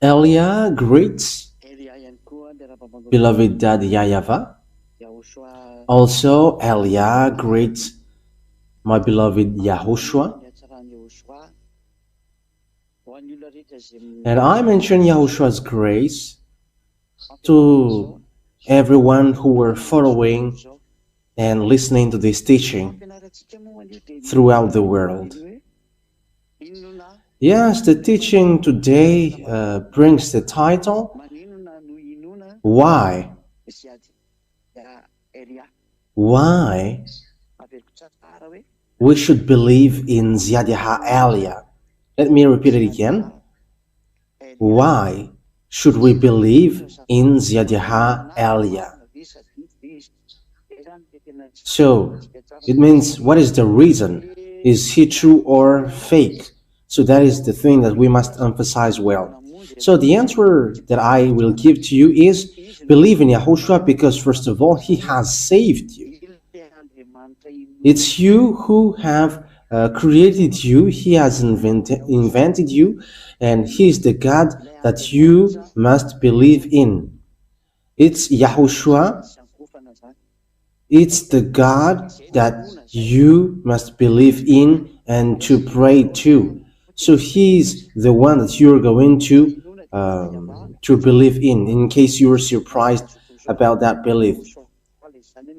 Elia greets beloved Dad YAHVAH. Also, Elia greets my beloved Yahushua. And I mention Yahushua's grace to everyone who were following and listening to this teaching throughout the world. Yes, the teaching today brings the title, Why? Why we should believe in ZHYAH El YAH. Let me repeat it again. Why should we believe in ZHYAH El YAH? So, it means, what is the reason? Is he true or fake? So that is the thing that we must emphasize well. So the answer that I will give to you is, believe in Yahushua because first of all, he has saved you. It's you who have created you. He has invented you, and he is the God that you must believe in. It's Yahushua. It's the God that you must believe in and to pray to. So he's the one that you're going to believe in case you were surprised about that belief.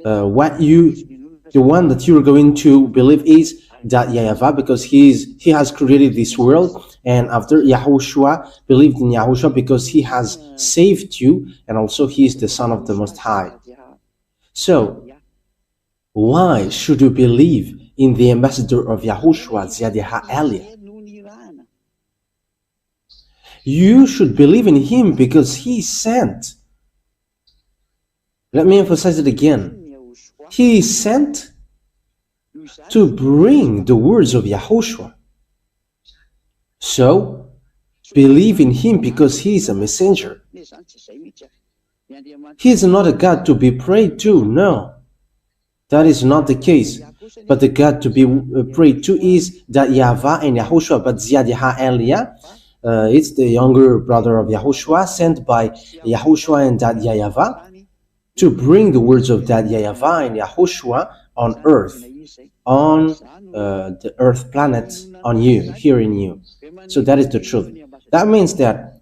The one that you're going to believe is that YAHVAH, because he has created this world, and after Yahushua, believed in Yahushua because he has saved you, and also he is the Son of the Most High. So, why should you believe in the ambassador of Yahushua, ZHYAH El YAH? You should believe in him because he sent. Let me emphasize it again. He is sent to bring the words of Yahushua. So, believe in him because he is a messenger. He is not a God to be prayed to, no. That is not the case. But the God to be prayed to is that YAHVAH and Yahushua, but ZHYAH El YAH, it's the younger brother of Yahushua, sent by Yahushua and Dad YAHVAH to bring the words of Dad YAHVAH and Yahushua on earth, on the earth planet, on you, here in you. So that is the truth. That means that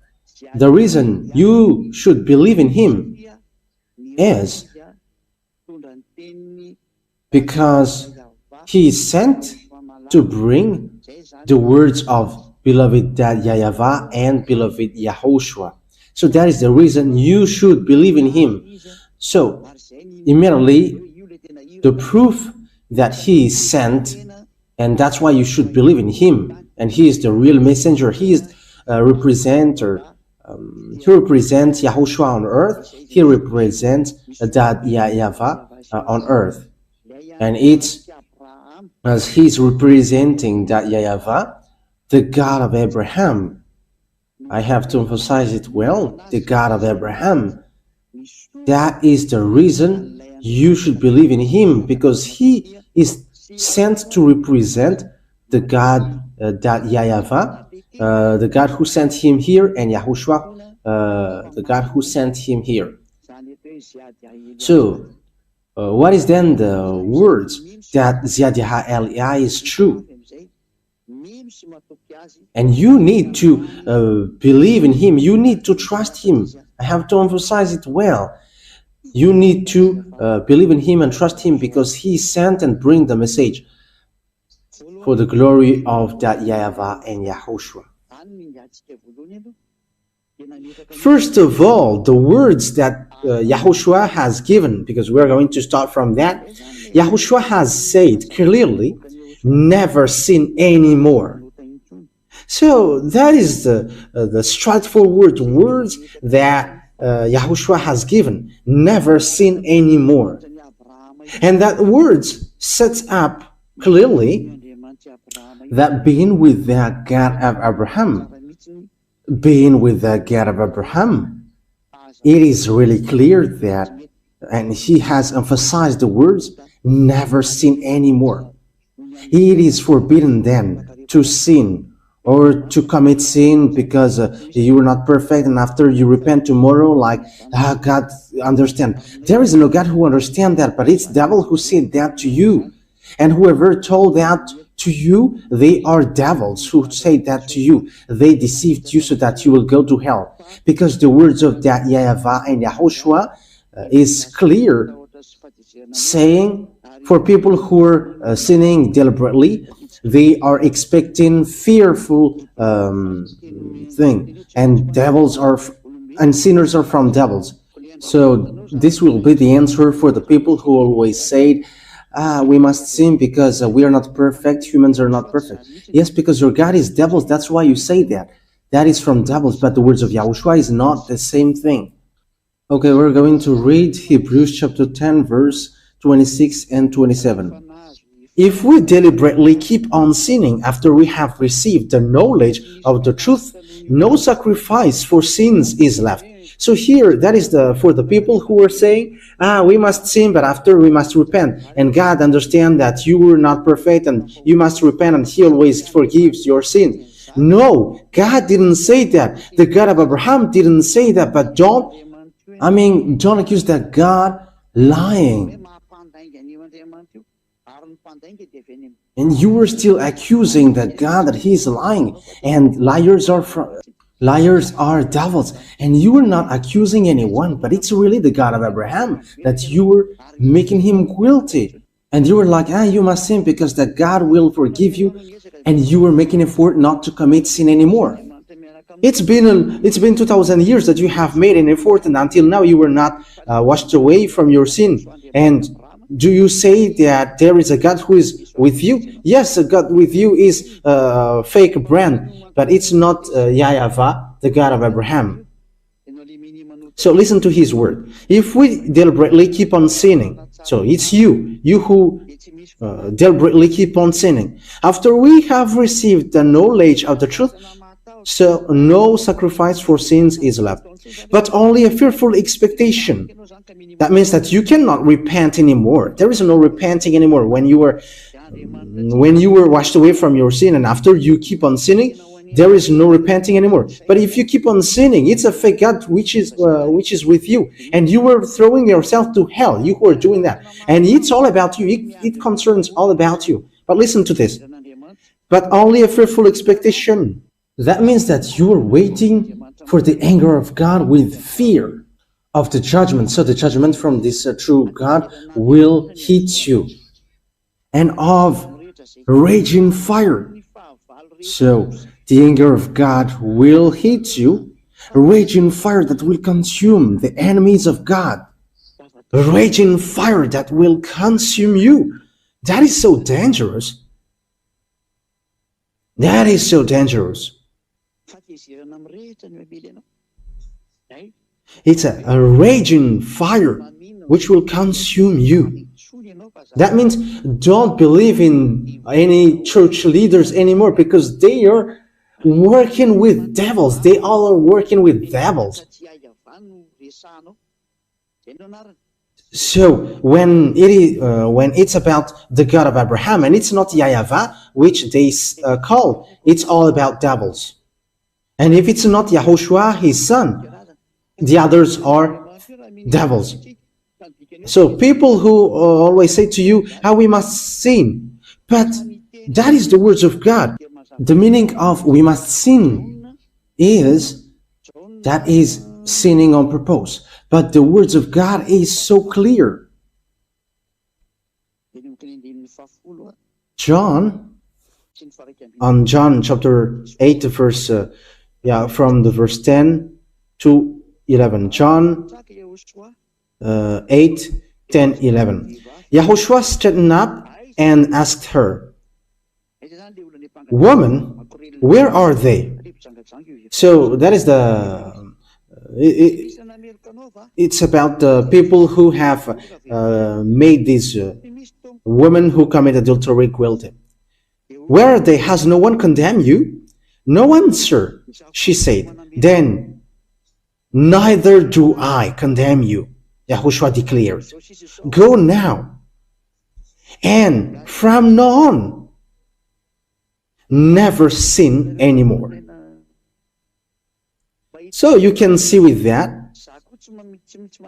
the reason you should believe in him is because he is sent to bring the words of beloved Dad YAHVAH and beloved Yahushua. So that is the reason you should believe in him. So immediately the proof that he is sent, and that's why you should believe in him, and he is the real messenger. He is a representer. He represents Yahushua on earth. He represents Dad YAHVAH on earth, and it's as he's representing Dad YAHVAH, the God of Abraham. I have to emphasize it well, the God of Abraham. That is the reason you should believe in him, because he is sent to represent the God that YAHVAH, the God who sent him here, and Yahushua, the God who sent him here. So, what is then the words that ZHYAH El YAH is true? And you need to believe in him. You need to trust him. I have to emphasize it well. You need to believe in him and trust him because he sent and bring the message for the glory of that YAHVAH and Yahushua. First of all, the words that Yahushua has given, because we're going to start from that. Yahushua has said clearly, never sin anymore. So that is the straightforward words that Yahushua has given, never sin anymore. And that words sets up clearly that being with the God of Abraham, being with the God of Abraham, it is really clear that, and he has emphasized the words, never sin anymore. It is forbidden then to sin or to commit sin because you are not perfect, and after you repent tomorrow, like, God understand. There is no God who understand that, but it's devil who said that to you. And whoever told that to you, they are devils who say that to you. They deceived you so that you will go to hell. Because the words of that YAHVAH and YAHOSHUAH is clear, saying for people who are sinning deliberately, they are expecting fearful thing, and devils are and sinners are from devils. So this will be the answer for the people who always say, we must sin because we are not perfect, humans are not perfect. Yes, because your God is devils, that's why you say that. That is from devils, but the words of Yahushua is not the same thing. Okay, we're going to read Hebrews chapter 10, verse 26 and 27. If we deliberately keep on sinning after we have received the knowledge of the truth, no sacrifice for sins is left. So here, that is for the people who are saying, we must sin, but after we must repent. And God understands that you were not perfect and you must repent, and He always forgives your sin. No, God didn't say that. The God of Abraham didn't say that, but don't accuse that God lying. And you were still accusing that God that He is lying, and liars are devils, and you were not accusing anyone, but it's really the God of Abraham that you were making him guilty. And you were like, you must sin because that God will forgive you, and you were making effort not to commit sin anymore. It's been 2,000 years that you have made an effort, and until now you were not washed away from your sin. And do you say that there is a God who is with you? Yes, a God with you is a fake brand, but it's not YAHVAH, the God of Abraham. So listen to His word. If we deliberately keep on sinning, so it's you who deliberately keep on sinning, after we have received the knowledge of the truth, so no sacrifice for sins is left, but only a fearful expectation. That means that you cannot repent anymore. There is no repenting anymore when you were washed away from your sin, and after you keep on sinning, there is no repenting anymore. But if you keep on sinning, it's a fake God which is with you, and you were throwing yourself to hell. You who are doing that, and it's all about you. It concerns all about you. But listen to this. But only a fearful expectation. That means that you are waiting for the anger of God with fear of the judgment. So the judgment from this true God will hit you, and of raging fire. So the anger of God will hit you, a raging fire that will consume the enemies of God, a raging fire that will consume you. That is so dangerous. That is so dangerous. It's a raging fire which will consume you. That means don't believe in any church leaders anymore, because they are working with devils. They all are working with devils. So when it's about the God of Abraham, and it's not YAHVAH, which they call, it's all about devils. And if it's not YAHOSHUAH, His son, the others are devils. So people who always say to you, we must sin, but that is the words of God. The meaning of we must sin is sinning on purpose. But the words of God is so clear. John chapter 8, verse from the verse 10 to 11. John 8, 10, 11. Yahushua straightened up and asked her, "Woman, where are they?" So that is it's about the people who have made these women who commit adultery guilty. "Where are they? Has no one condemned you?" "No one, sir," she said. "Then neither do I condemn you," Yahushua declared. "Go now, and from now on, never sin anymore. So you can see with that,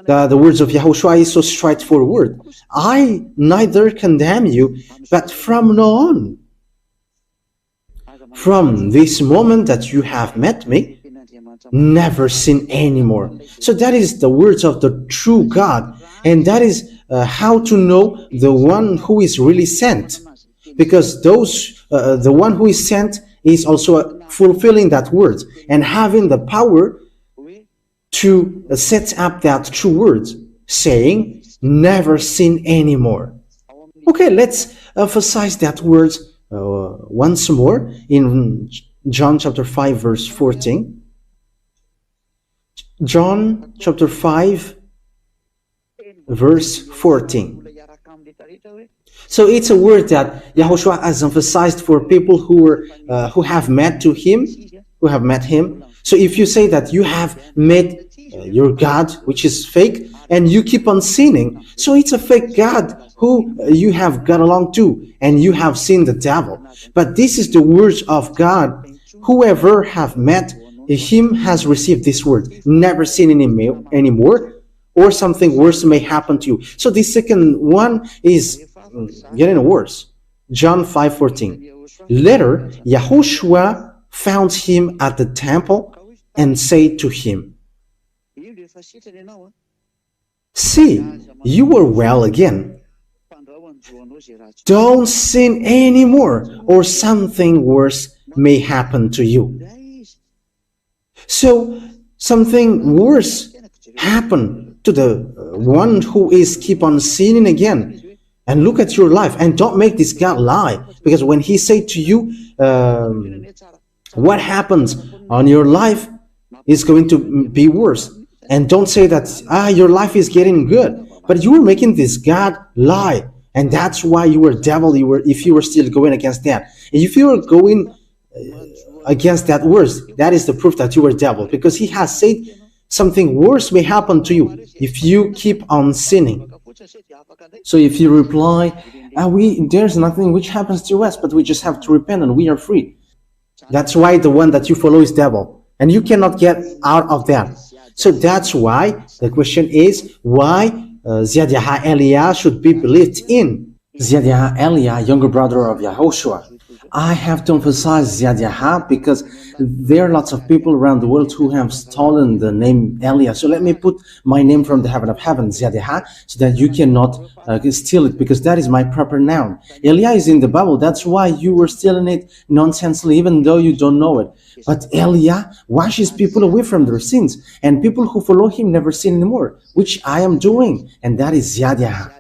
the words of Yahushua is so straightforward. I neither condemn you, but from now on, from this moment that you have met me, never sin anymore. So that is the words of the true God, and that is how to know the one who is really sent, because the one who is sent is also fulfilling that word and having the power to set up that true word, saying never sin anymore. Okay, let's emphasize that word once more in John chapter 5 verse 14. John chapter 5 verse 14. So it's a word that Yahushua has emphasized for people who have met him. So if you say that you have met your God, which is fake, and you keep on sinning, so it's a fake God who you have got along to, and you have seen the devil. But this is the words of God. Whoever have met him has received this word, never sin anymore, or something worse may happen to you. So the second one is getting worse. John 5:14. Later, Yahushua found him at the temple and said to him, "See, you are well again. Don't sin anymore, or something worse may happen to you." So something worse happened to the one who is keep on sinning again. And look at your life, and don't make this God lie, because when he said to you what happens on your life is going to be worse, and don't say that your life is getting good, but you were making this God lie, and that's why you were devil. If you were still going against that, and if you were going against that worse, that is the proof that you were devil, because he has said something worse may happen to you if you keep on sinning. So if you reply, there's nothing which happens to us, but we just have to repent and we are free, that's why the one that you follow is devil, and you cannot get out of that. So that's why the question is why ZHYAH El Yah should be believed in. ZHYAH El Yah, younger brother of Yahushua. I have to emphasize ZHYAH because there are lots of people around the world who have stolen the name El Yah. So let me put my name from the heaven of heaven, ZHYAH, so that you cannot steal it, because that is my proper noun. El Yah is in the Bible. That's why you were stealing it nonsensely, even though you don't know it. But El Yah washes people away from their sins, and people who follow him never sin anymore, which I am doing, and that is ZHYAH.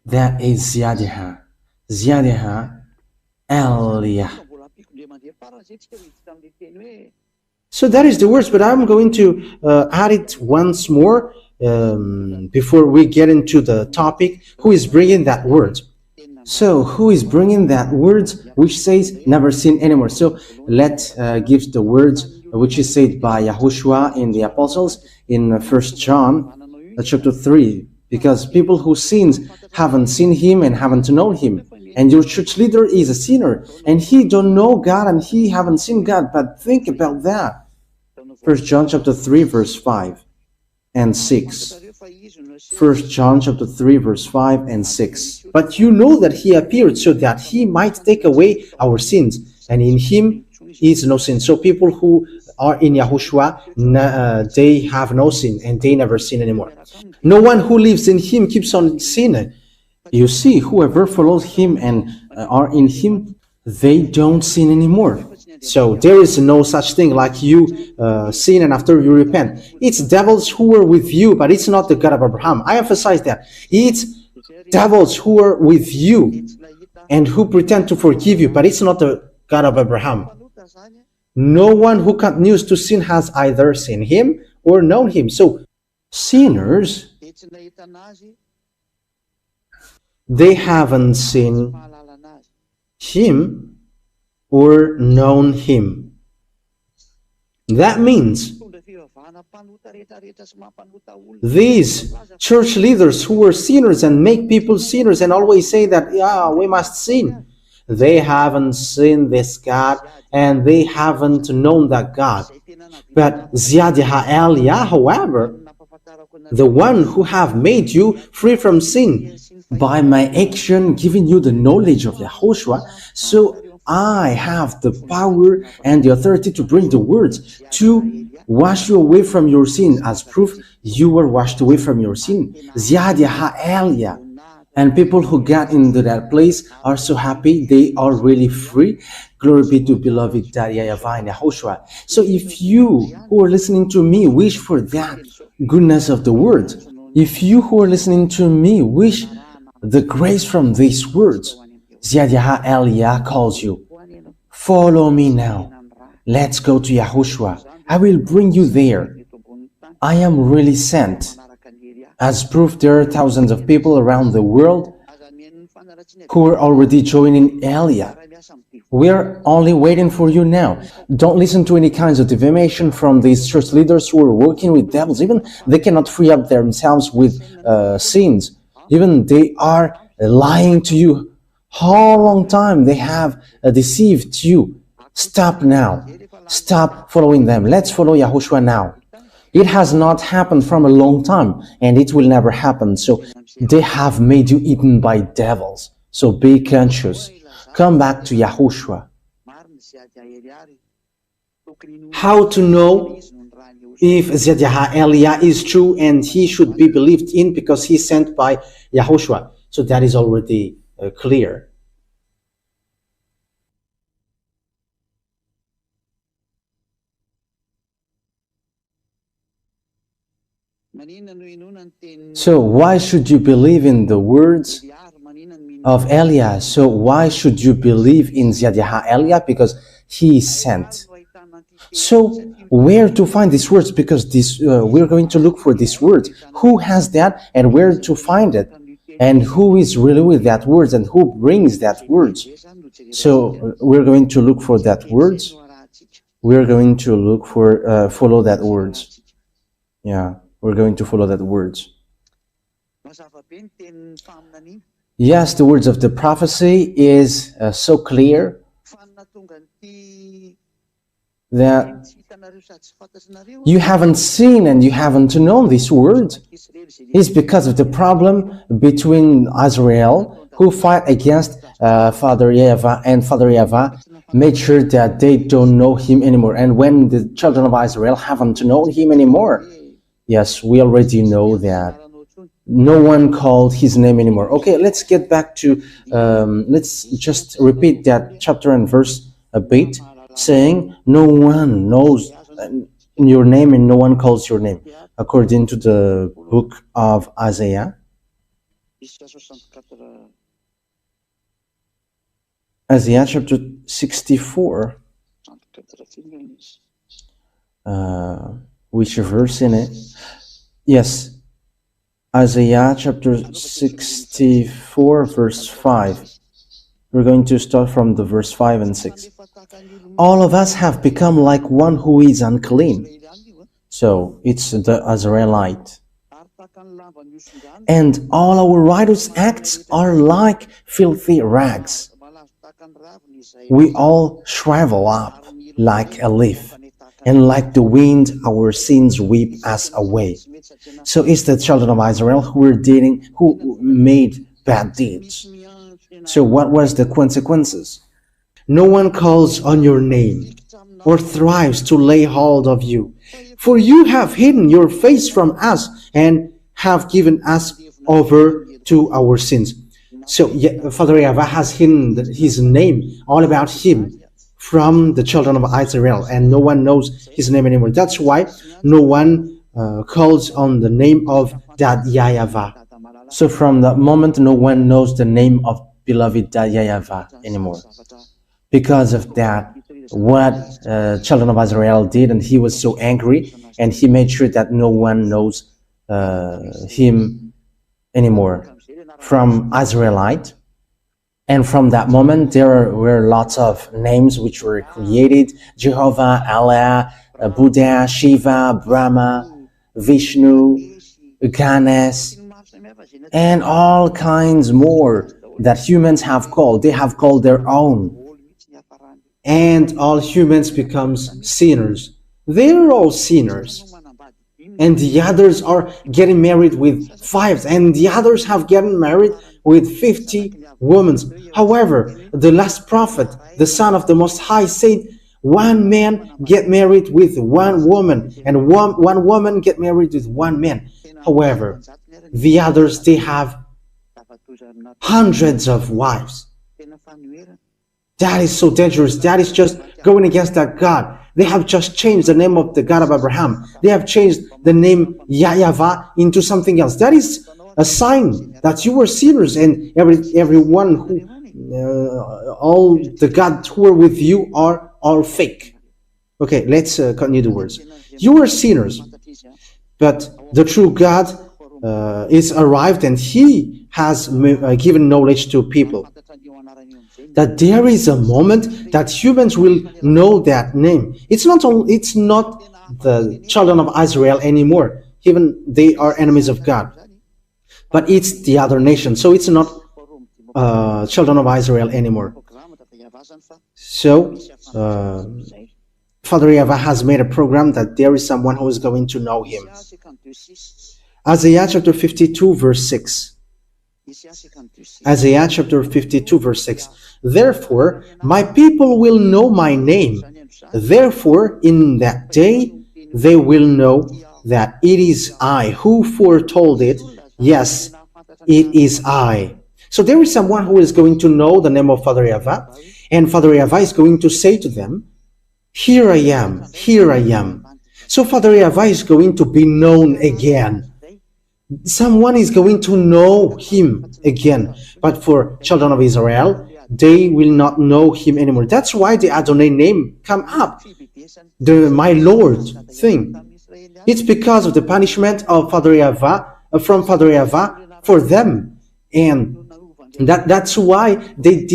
That is ZHYAH. ZHYAH El Yah. So that is the words, but I'm going to add it once more before we get into the topic. Who is bringing that word? So who is bringing that word which says never sin anymore? So let's give the words which is said by Yahushua in the Apostles in 1 John chapter 3, because people who sins haven't seen him and haven't known him. And your church leader is a sinner, and he don't know God, and he haven't seen God. But think about that. 1 John chapter 3 verse 5 and 6. 1 John chapter 3 verse 5 and 6. But you know that he appeared so that he might take away our sins, and in him is no sin. So people who are in Yahushua, they have no sin, and they never sin anymore. No one who lives in him keeps on sinning. You see, whoever follows him and are in him, they don't sin anymore. So there is no such thing like you sin and after you repent. It's devils who are with you, but it's not the God of Abraham. I emphasize that. It's devils who are with you and who pretend to forgive you, but it's not the God of Abraham. No one who continues to sin has either seen him or known him. So sinners, they haven't seen him or known him. That means these church leaders who were sinners and make people sinners and always say that, yeah, we must sin. They haven't seen this God, and they haven't known that God. But ZHYAH El YAH, however, the one who have made you free from sin by my action, giving you the knowledge of Yahushua, so I have the power and the authority to bring the words to wash you away from your sin. As proof, you were washed away from your sin. ZHYAH El YAH. And people who got into that place are so happy. They are really free. Glory be to beloved YAHVAH and YAHOSHUAH. So if you who are listening to me wish for that goodness of the word, if you who are listening to me wish the grace from these words, ZHYAH El YAH calls you. Follow me now. Let's go to Yahushua. I will bring you there. I am really sent. As proof, there are thousands of people around the world who are already joining El YAH. We are only waiting for you now. Don't listen to any kinds of defamation from these church leaders who are working with devils. Even they cannot free up themselves with sins. Even they are lying to you. How long time they have deceived you? Stop now. Stop following them. Let's follow Yahushua now. It has not happened from a long time, and it will never happen. So they have made you eaten by devils. So be conscious. Come back to Yahushua. How to know if ZHYAH El YAH is true and he should be believed in because he is sent by Yahushua? So that is already clear. So why should you believe in the words of El YAH? So why should you believe in ZHYAH El YAH? Because he is sent. So where to find these words? Because we're going to look for these words. Who has that and where to find it? And who is really with that words and who brings that words? So we're going to look for that words. We're going to look for follow that words. Yeah. We're going to follow that words. Yes, the words of the prophecy is so clear that you haven't seen and you haven't known this word. It's because of the problem between Israel, who fight against Father YAHVAH, and Father YAHVAH made sure that they don't know him anymore. And when the children of Israel haven't known him anymore, yes, we already know that no one called his name anymore. Okay, let's get back to, let's just repeat that chapter and verse a bit, saying, no one knows your name and no one calls your name, according to the book of Isaiah. Isaiah chapter 64. Which verse in it? Yes, Isaiah chapter 64 verse 5. We're going to start from the verse 5 and 6. All of us have become like one who is unclean. So it's the Israelite. And all our righteous acts are like filthy rags. We all shrivel up like a leaf, and like the wind our sins sweep us away. So it's the children of Israel who made bad deeds. So what was the consequences? No one calls on your name or thrives to lay hold of you. For you have hidden your face from us and have given us over to our sins. So Father YAHVAH has hidden his name, all about him, from the children of Israel, and no one knows his name anymore. That's why no one calls on the name of that YAHVAH. So from that moment, no one knows the name of beloved YAHVAH anymore. Because of that, what children of Israel did, and he was so angry, and he made sure that no one knows him anymore from Israelite. And from that moment, there were lots of names which were created: Jehovah, Allah, Buddha, Shiva, Brahma, Vishnu, Ganesh, and all kinds more that humans have called. They have called their own. And all humans becomes sinners. They're all sinners. And the others are getting married with 5, and the others have gotten married with 50 women. However, the last prophet, the Son of the Most High, said, one man get married with one woman, and one woman get married with one man. However, the others, they have hundreds of wives. That is so dangerous. That is just going against that God. They have just changed the name of the God of Abraham. They have changed the name YAHVAH into something else. That is a sign that you were sinners, and everyone who, all the gods who are with you are all fake. Okay, let's continue the words. You were sinners, but the true God is arrived, and He has given knowledge to people. That there is a moment that humans will know that name. It's not the children of Israel anymore. Even they are enemies of God. But it's the other nation. So it's not children of Israel anymore. So Father YAHVAH has made a program that there is someone who is going to know Him. Isaiah chapter 52 verse 6. Isaiah chapter 52 verse 6. Therefore, my people will know my name. Therefore, in that day, they will know that it is I who foretold it. Yes, it is I. So there is someone who is going to know the name of Father YAHVAH, and Father YAHVAH is going to say to them, here I am, here I am. So Father YAHVAH is going to be known again. Someone is going to know Him again. But for children of Israel, they will not know Him anymore. That's why the Adonai name come up, the my Lord thing. It's because of the punishment of Father YAHVAH, from Father YAHVAH for them, and that's why they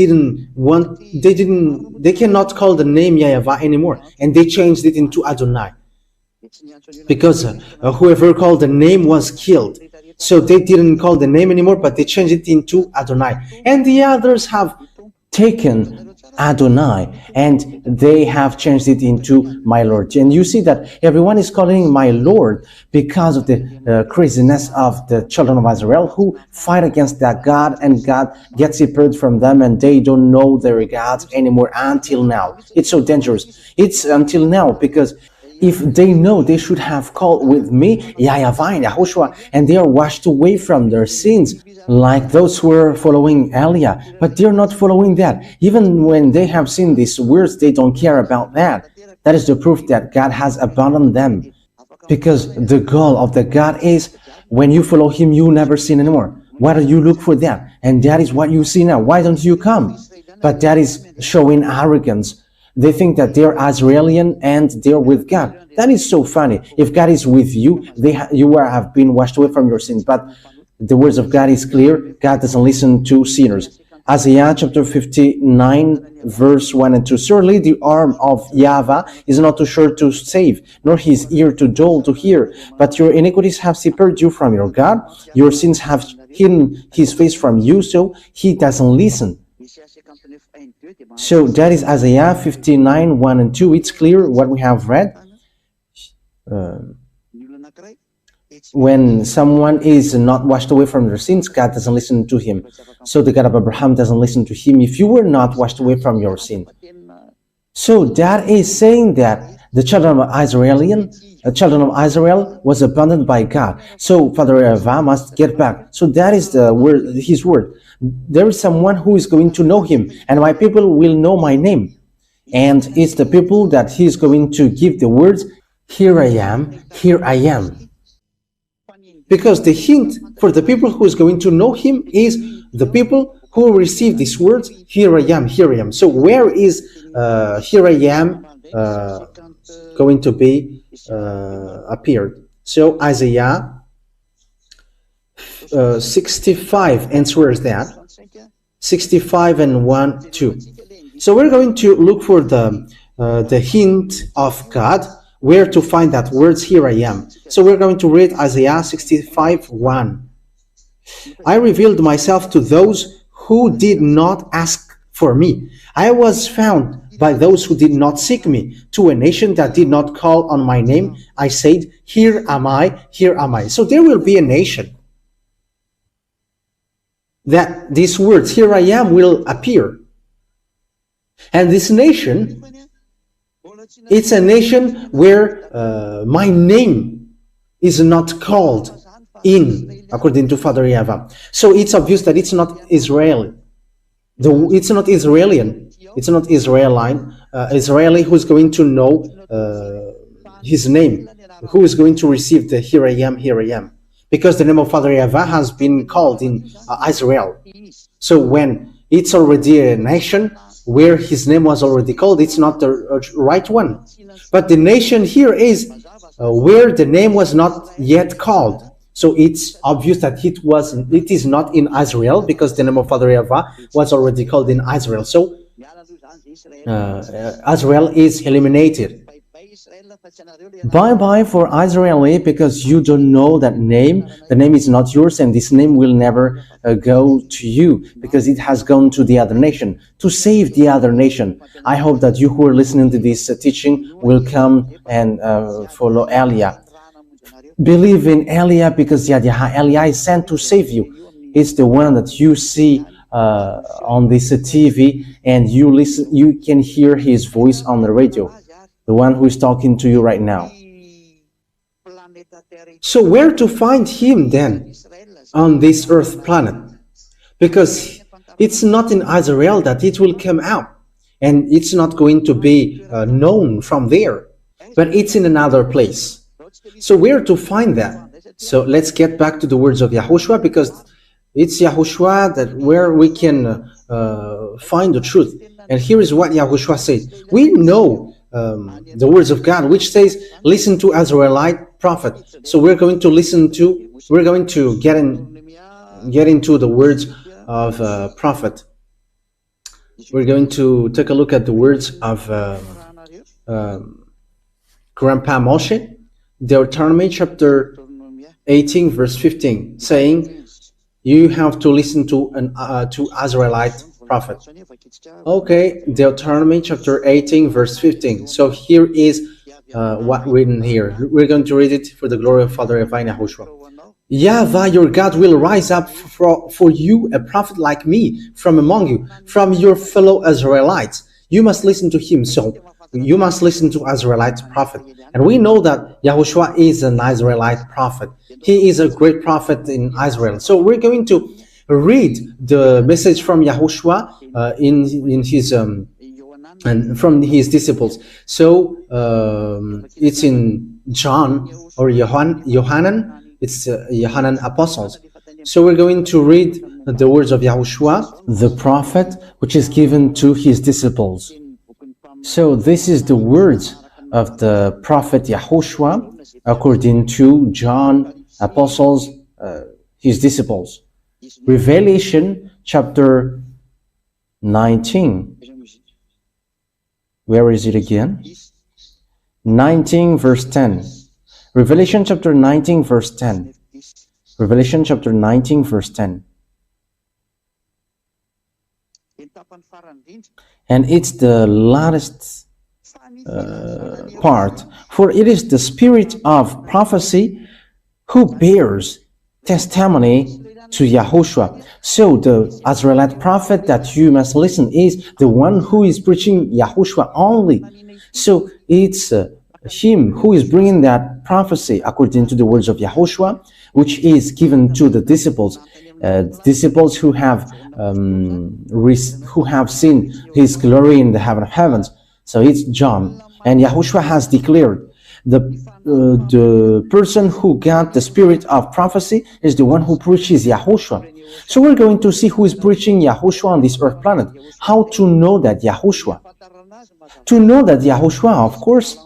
cannot call the name YAHVAH anymore, and they changed it into Adonai, because whoever called the name was killed. So they didn't call the name anymore, but they changed it into Adonai. And the others have taken Adonai and they have changed it into my Lord. And you see that everyone is calling my Lord because of the craziness of the children of Israel who fight against that God, and God gets separated from them and they don't know their gods anymore until now. It's so dangerous. It's until now, because if they know, they should have called with me YAHVAH and YAHOSHUAH, and they are washed away from their sins, like those who are following Elia. But they're not following that. Even when they have seen these words, they don't care about that. That is the proof that God has abandoned them. Because the goal of the God is, when you follow Him, you never sin anymore. Why do you look for that? And that is what you see now. Why don't you come? But that is showing arrogance. They think that they're Israeli and they're with God. That is so funny. If God is with you, you have been washed away from your sins. But the words of God is clear. God doesn't listen to sinners. Isaiah chapter 59 verse 1 and 2. Surely the arm of YAHVAH is not too short to save, nor his ear too dull to hear. But your iniquities have separated you from your God. Your sins have hidden His face from you, so He doesn't listen. So that is Isaiah 59, 1 and 2. It's clear what we have read. When someone is not washed away from their sins, God doesn't listen to him. So the God of Abraham doesn't listen to him if you were not washed away from your sin. So that is saying that the children of Israel was abandoned by God. So Father YAHVAH must get back. So that is the word, His word. There is someone who is going to know Him, and my people will know my name. And it's the people that He is going to give the words, here I am, here I am. Because the hint for the people who is going to know Him is the people who receive these words, here I am, here I am. So where is here I am going to be appeared? So Isaiah 65 answers that. 65 and 1, 2. So we're going to look for the hint of God, where to find that words, here I am. So we're going to read Isaiah 65, 1. I revealed myself to those who did not ask for me. I was found by those who did not seek me. To a nation that did not call on my name, I said, here am I, here am I. So there will be a nation that these words, here I am, will appear. And this nation, it's a nation where my name is not called in, according to Father YAHVAH. So it's obvious that it's not Israeli. It's not Israelian. It's not Israeli who's going to know his name, who is going to receive the here I am, here I am. Because the name of Father YAHVAH has been called in Israel. So when it's already a nation where his name was already called, it's not the right one. But the nation here is where the name was not yet called. So it's obvious that it is not in Israel, because the name of Father YAHVAH was already called in Israel. So Israel is eliminated. Bye-bye for Israeli, because you don't know that name. The name is not yours, and this name will never go to you, because it has gone to the other nation, to save the other nation. I hope that you who are listening to this teaching will come and follow El Yah. Believe in El Yah, because ZHYAH El Yah is sent to save you. It's the one that you see on this TV, and you listen, you can hear his voice on the radio, the one who is talking to you right now. So where to find him then on this earth planet? Because it's not in Israel that it will come out, and it's not going to be known from there, but it's in another place. So where to find that? So let's get back to the words of YAHOSHUAH, because it's YAHOSHUAH that where we can find the truth. And here is what YAHOSHUAH says. We know the words of God, which says, listen to Israelite prophet. So we're going to get into the words of prophet. We're going to take a look at the words of Grandpa Moshe, Deuteronomy chapter 18 verse 15, saying, you have to listen to an Israelite prophet. Okay, Deuteronomy chapter 18 verse 15. So here is what written here. We're going to read it for the glory of Father YAHOSHUAH. YAHVAH your God will rise up for you a prophet like me from among you, from your fellow Israelites. You must listen to him. So you must listen to Israelite prophet. And we know that YAHOSHUAH is an Israelite prophet. He is a great prophet in Israel. So we're going to read the message from YAHOSHUAH in his and from his disciples. So it's in John or Yohanan. It's Yohanan Apostles. So we're going to read the words of YAHOSHUAH, the prophet, which is given to his disciples. So this is the words of the prophet YAHOSHUAH according to John, Apostles, his disciples. Revelation chapter 19. Where is it again? 19 verse 10. Revelation chapter 19 verse 10. Revelation chapter 19 verse 10. And it's the last part. For it is the spirit of prophecy who bears testimony to YAHOSHUAH. So the Israelite prophet that you must listen is the one who is preaching YAHOSHUAH only. So it's him who is bringing that prophecy according to the words of YAHOSHUAH, which is given to the disciples, disciples who have seen his glory in the heaven of heavens. So it's John, and YAHOSHUAH has declared the person who got the spirit of prophecy is the one who preaches YAHOSHUAH. So we're going to see who is preaching YAHOSHUAH on this earth planet. How to know that YAHOSHUAH? To know that YAHOSHUAH, of course,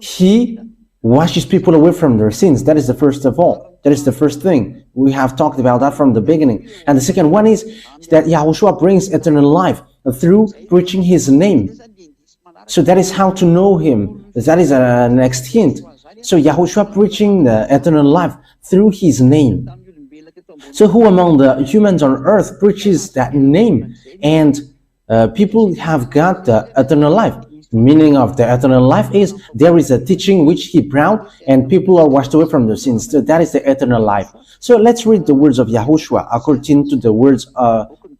he washes people away from their sins. That is the first of all. That is the first thing. We have talked about that from the beginning. And the second one is that YAHOSHUAH brings eternal life through preaching his name. So that is how to know him. That is a next hint. So YAHOSHUAH preaching the eternal life through his name. So who among the humans on earth preaches that name? And people have got the eternal life. Meaning of the eternal life is there is a teaching which he brought and people are washed away from their sins. So that is the eternal life. So let's read the words of Yahushua according to the words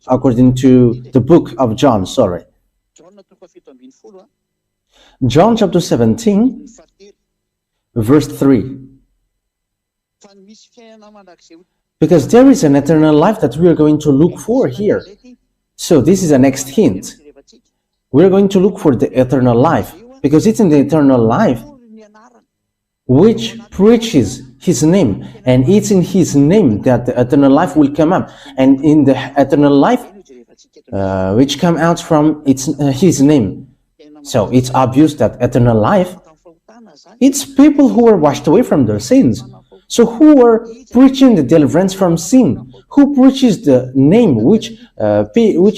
according to the book of John. Sorry, John chapter 17 verse 3. Because there is an eternal life that we are going to look for here. So this is the next hint. We're going to look for the eternal life, because it's in the eternal life which preaches his name, and it's in his name that the eternal life will come up, and in the eternal life which come out from his name. So it's obvious that eternal life, it's people who are washed away from their sins. So who are preaching the deliverance from sin? Who preaches the name which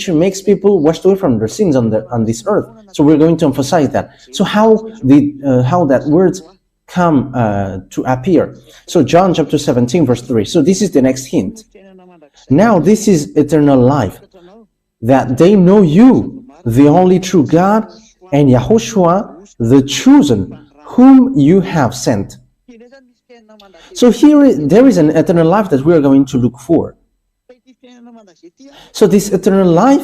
makes people washed away from their sins on this earth? So we're going to emphasize that. So how that words come to appear? So John chapter 17 verse 3. So this is the next hint. Now this is eternal life, that they know you, the only true God, and Yahushua, the chosen, whom you have sent. So here there is an eternal life that we are going to look for. So this eternal life,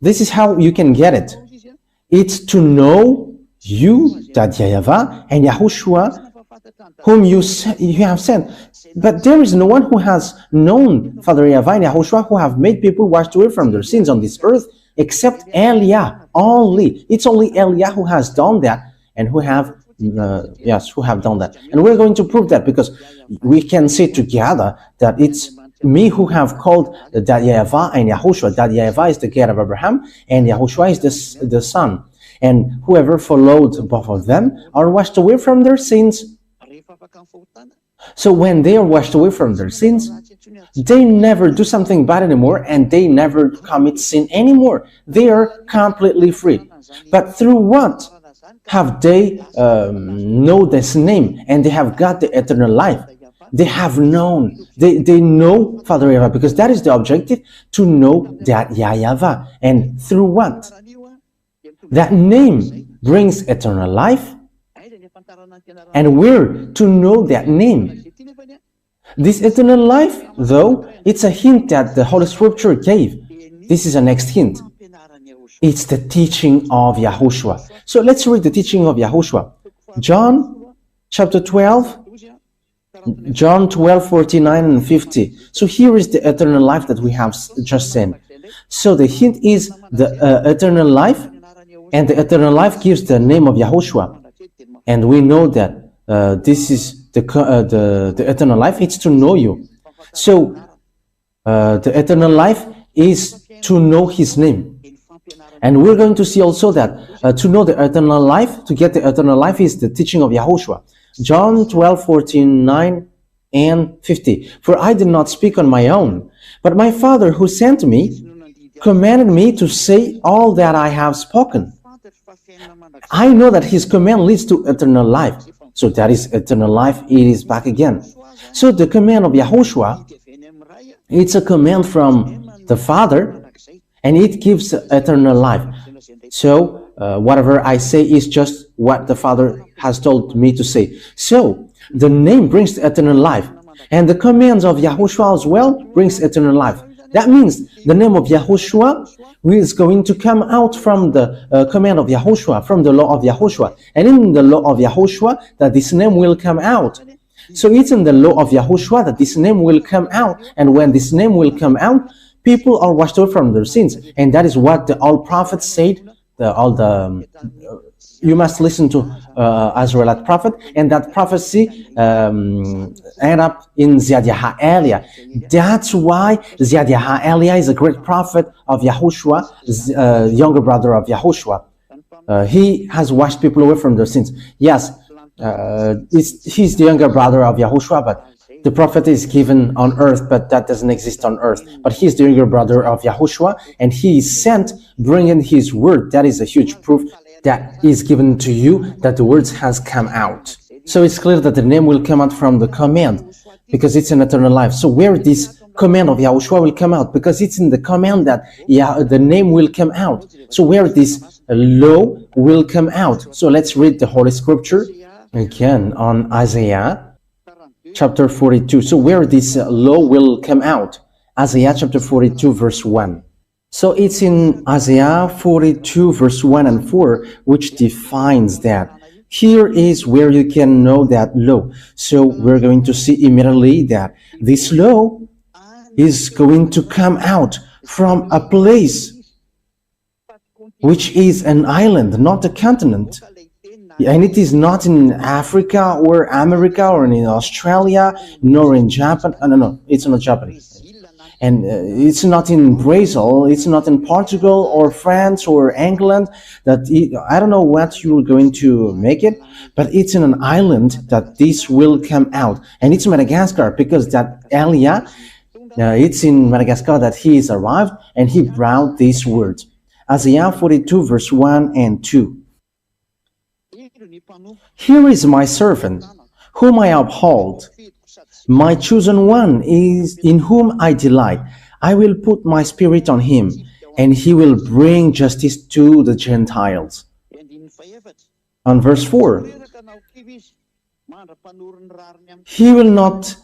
this is how you can get it. It's to know you, that YAHVAH, and Yahushua, whom you have sent. But there is no one who has known Father YAHVAH and Yahushua, who have made people washed away from their sins on this earth, except El Yah only. It's only El Yah who has done that, and who have done that. And we're going to prove that, because we can say together that it's me who have called that YAHVAH and Yahushua. That YAHVAH is the God of Abraham, and Yahushua is the Son. And whoever followed both of them are washed away from their sins. So when they are washed away from their sins, they never do something bad anymore, and they never commit sin anymore. They are completely free. But through what have they know this name, and they have got the eternal life? They have known, they know Father YAHVAH, because that is the objective, to know that YAHVAH. And through what? That name brings eternal life, and we're to know that name. This eternal life, though, it's a hint that the Holy Scripture gave. This is the next hint. It's the teaching of Yahushua. So let's read the teaching of Yahushua. John chapter 12, John 12, 49 and 50. So here is the eternal life that we have just seen. So the hint is the eternal life, and the eternal life gives the name of Yahushua. And we know that this is the eternal life. It's to know you. So the eternal life is to know his name. And we're going to see also that to know the eternal life, to get the eternal life, is the teaching of Yahushua. John 12, 49 and 50. For I did not speak on my own, but my Father who sent me commanded me to say all that I have spoken. I know that his command leads to eternal life. So that is eternal life. It is back again. So the command of Yahushua, it's a command from the Father, and it gives eternal life. So whatever I say is just what the Father has told me to say. So the name brings eternal life, and the commands of Yahushua as well brings eternal life. That means the name of Yahushua is going to come out from the command of Yahushua, from the law of Yahushua. And in the law of Yahushua, that this name will come out. So it's in the law of Yahushua that this name will come out. And when this name will come out, people are washed away from their sins. And that is what all prophets said. You must listen to Israelite prophet, and that prophecy end up in ZHYAH El Yah. That's why ZHYAH El Yah is a great prophet of Yahushua, younger brother of Yahushua. He has washed people away from their sins. Yes, he's the younger brother of Yahushua, but the prophet is given on earth, but that doesn't exist on earth. But he's the younger brother of Yahushua, and he is sent bringing his word. That is a huge proof that is given to you that the words has come out. So it's clear that the name will come out from the command, because it's an eternal life. So where this command of Yahushua will come out, because it's in the command that the name will come out. So where this law will come out. So let's read the Holy Scripture again on Isaiah chapter 42. So where this law will come out. Isaiah chapter 42 verse 1. So it's in Isaiah 42 verse 1 and 4, which defines that. Here is where you can know that law. So we're going to see immediately that this law is going to come out from a place which is an island, not a continent. And it is not in Africa or America or in Australia, nor in Japan. No, it's not Japanese. And it's not in Brazil, it's not in Portugal or France or England. I don't know what you're going to make it, but it's in an island that this will come out. And it's Madagascar, because that El Yah, it's in Madagascar that he is arrived, and he brought these words. Isaiah 42 verse 1 and 2. Here is my servant, whom I uphold, my chosen one is in whom I delight. I will put my spirit on him, and he will bring justice to the Gentiles. On verse 4, he will not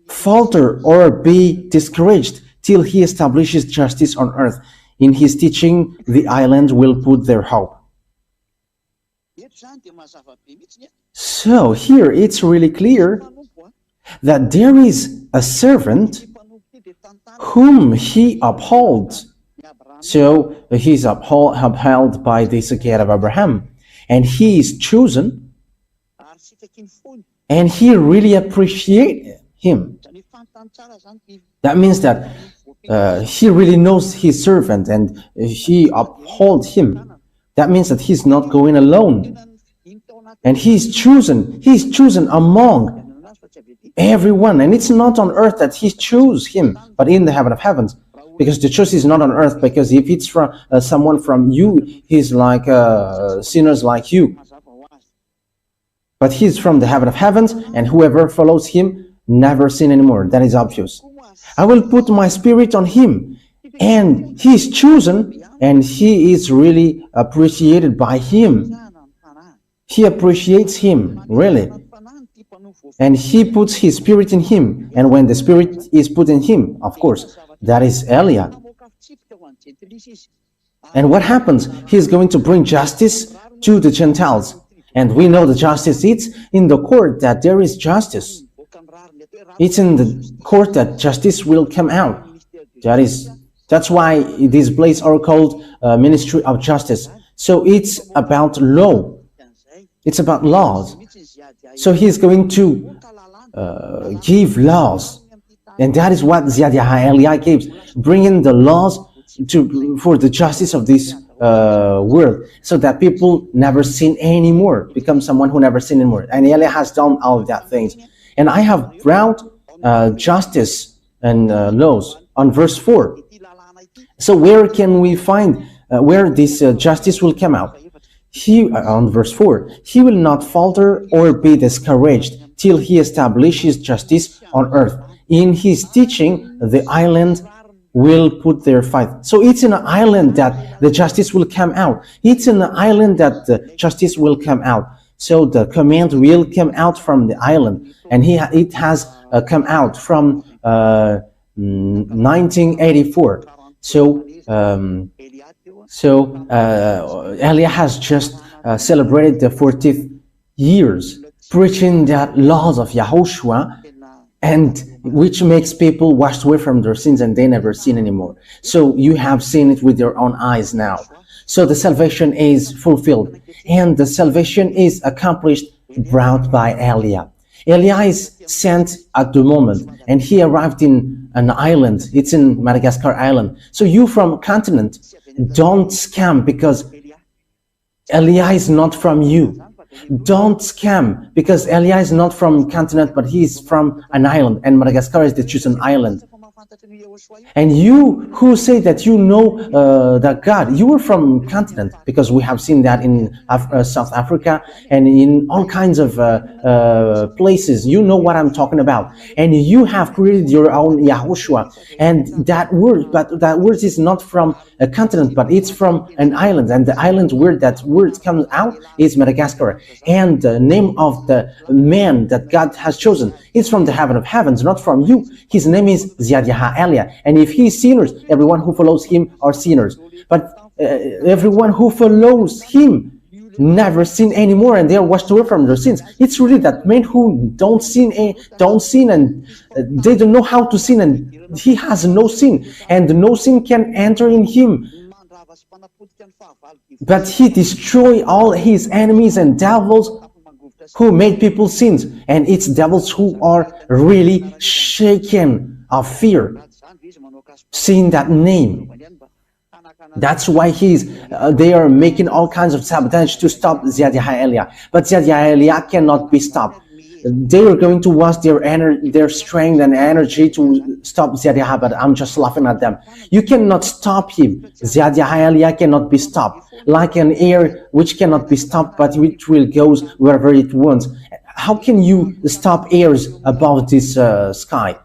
falter or be discouraged till he establishes justice on earth. In his teaching, the island will put their hope. So here it's really clear that there is a servant whom he upholds. So he's upheld by the Secret of Abraham, and he is chosen, and he really appreciates him. That means that he really knows his servant, and he upholds him. That means that he's not going alone, and he's chosen among everyone. And it's not on earth that he chose him, but in the heaven of heavens, because the choice is not on earth. Because if it's from someone from you, he's like sinners like you, but he's from the heaven of heavens, and whoever follows him never sin anymore. That is obvious. I will put my spirit on him, and he's chosen, and he is really appreciated by him. He appreciates him, really. And he puts his spirit in him. And when the spirit is put in him, of course, that is El Yah. And what happens? He is going to bring justice to the Gentiles. And we know the justice, it's in the court that there is justice. It's in the court that justice will come out. That's why these places are called Ministry of Justice. So it's about law. It's about laws. So he's going to give laws. And that is what ZHYAH El Yah gives, bringing the laws for the justice of this world, so that people never sin anymore, become someone who never sin anymore. And El Yah has done all of that things. And I have brought justice and laws on verse 4. So where can we find where this justice will come out? On verse 4, he will not falter or be discouraged till he establishes justice on earth. In his teaching, the island will put their fight. So it's in an island that the justice will come out. It's in an island that the justice will come out. So the command will come out from the island, and it has come out from 1984. So El Yah has just celebrated the 40th years, preaching that laws of Yahushua, and which makes people washed away from their sins, and they never sin anymore. So you have seen it with your own eyes now. So the salvation is fulfilled, and the salvation is accomplished, brought by El Yah. El Yah is sent at the moment, and he arrived in an island. It's in Madagascar Island. So you from continent, don't scam, because El Yah is not from you. Don't scam, because El Yah is not from continent, but he is from an island, and Madagascar is the chosen island. And you who say that you know that God, you are from continent, because we have seen that in South Africa and in all kinds of places. You know what I'm talking about. And you have created your own Yahushua. And that word, but that word is not from a continent, but it's from an island. And the island where that word comes out is Madagascar. And the name of the man that God has chosen is from the heaven of heavens, not from you. His name is ZHYAH EL YAH. And if he is sinners, everyone who follows him are sinners. But everyone who follows him never sin anymore, and they are washed away from their sins. It's really that men who don't sin, and they don't know how to sin, and he has no sin, and no sin can enter in him. But he destroy all his enemies and devils who made people sin, and it's devils who are really shaken of fear seeing that name. That's why they are making all kinds of sabotage to stop ZHYAH EL YAH. But ZHYAH EL YAH cannot be stopped. They are going to waste their strength and energy to stop ZHYAH, but I'm just laughing at them. You cannot stop him. ZHYAH EL YAH cannot be stopped. Like an air which cannot be stopped, but which will go wherever it wants. How can you stop airs above this sky?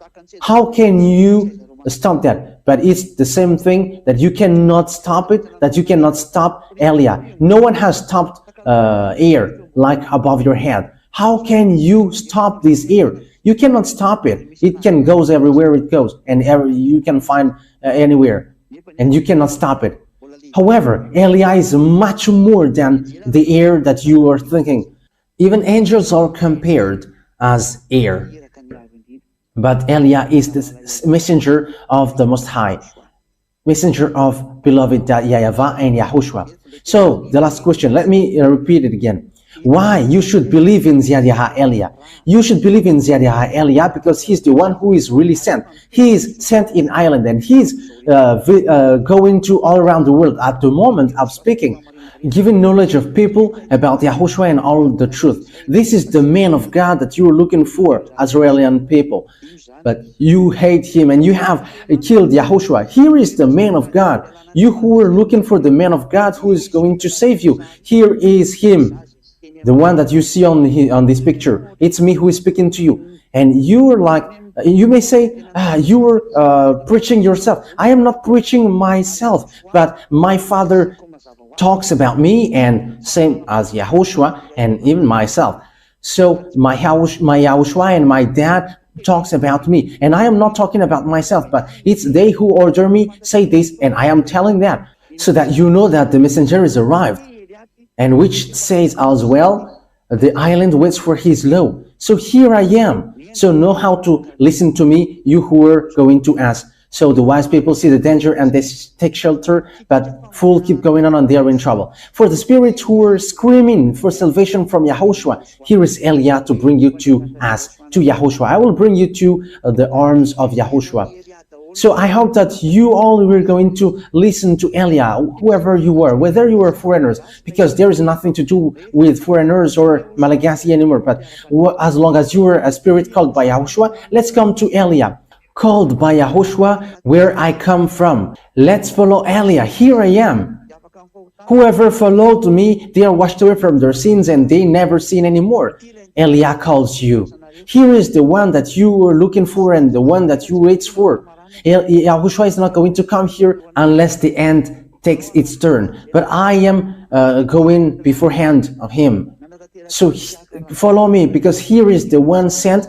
How can you stop that? But it's the same thing, that you cannot stop it, that you cannot stop EL YAH. No one has stopped air like above your head. How can you stop this air? You cannot stop it. It can go everywhere it goes, and you can find anywhere, and you cannot stop it. However, EL YAH is much more than the air that you are thinking. Even angels are compared as air. But EL YAH is the messenger of the Most High, messenger of beloved YAHVAH and YAHOSHUAH. So the last question, let me repeat it again. Why you should believe in ZHYAH EL YAH? You should believe in ZHYAH EL YAH because he's the one who is really sent. He is sent in Ireland, and he's going to all around the world at the moment of speaking, giving knowledge of people about Yahushua and all the truth. This is the man of God that you are looking for, Israeli people. But you hate him and you have killed Yahushua. Here is the man of God. You who are looking for the man of God who is going to save you. Here is him, the one that you see on this picture. It's me who is speaking to you. And you are like, you may say, you are preaching yourself. I am not preaching myself, but my Father talks about me, and same as Yahushua and even myself. So my Yahushua and my dad talks about me, and I am not talking about myself, but it's they who order me say this, and I am telling that, so that you know that the messenger is arrived, and which says as well, the island waits for his law. So here I am. So know how to listen to me, you who are going to ask. So the wise people see the danger and they take shelter, but fools keep going on and they are in trouble. For the spirits who are screaming for salvation from Yahushua, here is EL YAH to bring you to us, to Yahushua. I will bring you to the arms of Yahushua. So I hope that you all were going to listen to EL YAH, whoever you are, whether you are foreigners, because there is nothing to do with foreigners or Malagasy anymore. But as long as you are a spirit called by Yahushua, let's come to EL YAH. Called by Yahushua, where I come from. Let's follow EL YAH. Here I am. Whoever followed me, they are washed away from their sins and they never sin anymore. EL YAH calls you. Here is the one that you were looking for and the one that you wait for. Yahushua is not going to come here unless the end takes its turn. But I am going beforehand of him. So follow me, because here is the one sent,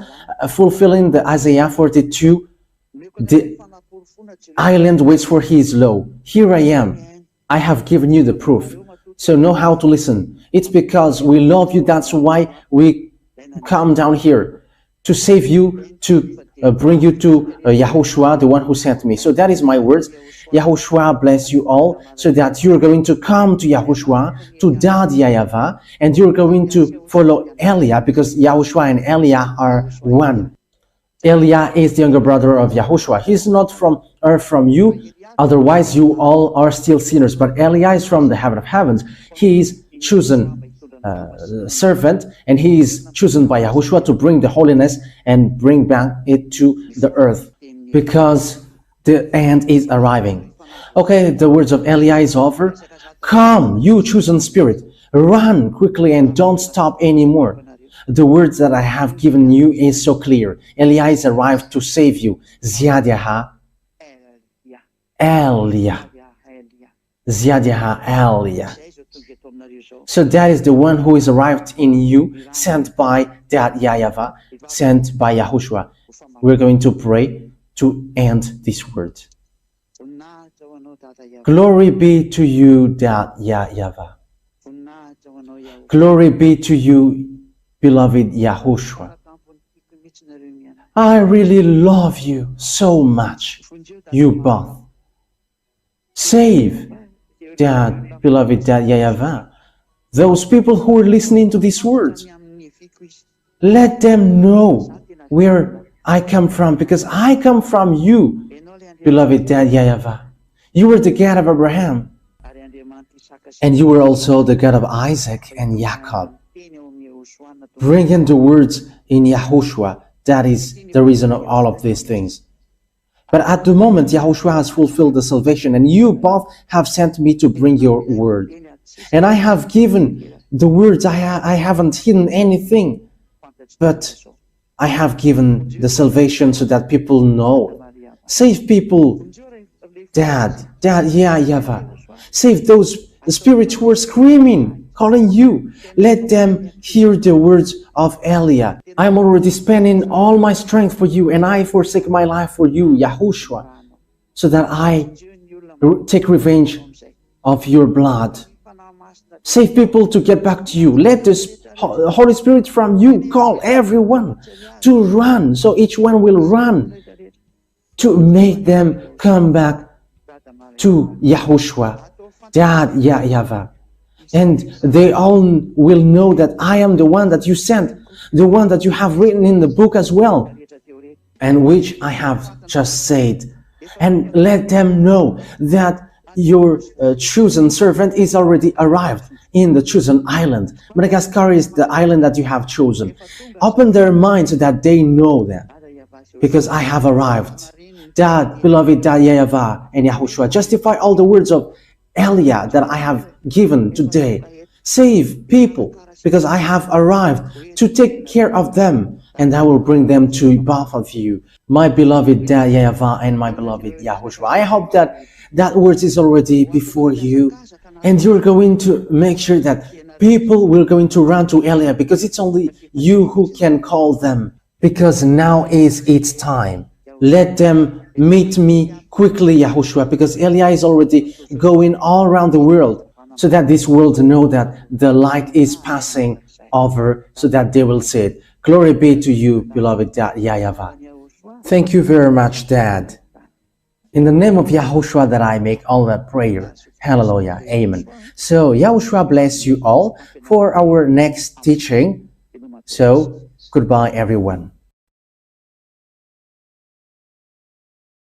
fulfilling the Isaiah 42. The island waits for his law. Here I am. I have given you the proof. So know how to listen. It's because we love you. That's why we come down here, to save you, to bring you to Yahushua, the one who sent me. So that is my words. Yahushua bless you all, so that you're going to come to Yahushua, to Dad YAHVAH, and you're going to follow EL YAH, because Yahushua and EL YAH are one. EL YAH is the younger brother of Yahushua. He's not from earth, from you, otherwise you all are still sinners. But EL YAH is from the heaven of heavens. He is chosen servant, and he is chosen by Yahushua to bring the holiness and bring back it to the earth. because the end is arriving. Okay, the words of Eliah is over. Come, you chosen spirit, run quickly and don't stop anymore. The words that I have given you is so clear. Eliah is arrived to save you. ZHYAH El Yah. ZHYAH El Yah. So that is the one who is arrived in you, sent by that YAHVAH, sent by YAHOSHUAH. We're going to pray to end this word. Glory be to you, that YAHVAH. Glory be to you, beloved YAHOSHUAH. I really love you so much, you both. Save that beloved that YAHVAH, those people who are listening to these words. Let them know where I come from, because I come from you, beloved that YAHVAH. You were the God of Abraham, and you were also the God of Isaac and Jacob. Bring in the words in YAHOSHUAH. That is the reason of all of these things. But at the moment, YAHOSHUAH has fulfilled the salvation, and you both have sent me to bring your word. And I have given the words, I haven't hidden anything, but I have given the salvation so that people know. Save people, Dad, YAHVAH. Save those spirits who are screaming, calling you. Let them hear the words of Eliah. I am already spending all my strength for you, and I forsake my life for you, YAHOSHUAH, so that I take revenge of your blood. Save people to get back to you. Let the Holy Spirit from you call everyone to run, so each one will run to make them come back to YAHOSHUAH, Dad, YAHVAH. And they all will know that I am the one that you sent, the one that you have written in the book as well, and which I have just said. And let them know that your chosen servant is already arrived in the chosen island. Madagascar is the island that you have chosen. Open their minds so that they know that, because I have arrived. Dad, beloved Dad, YAHVAH and YAHOSHUAH, justify all the words of Eliah that I have given today. Save people, because I have arrived to take care of them, and I will bring them to both of you, my beloved Dad, YAHVAH and my beloved YAHOSHUAH. I hope that that word is already before you, and you're going to make sure that people will going to run to Eliah, because it's only you who can call them, because now is its time. Let them meet me quickly, YAHOSHUAH, because Eliah is already going all around the world, so that this world know that the light is passing over, so that they will see it. Glory be to you, beloved Dad, YAHVAH. Thank you very much, Dad. In the name of YAHOSHUAH that I make all that prayer. Hallelujah. Amen. So YAHOSHUAH bless you all for our next teaching. So goodbye, everyone.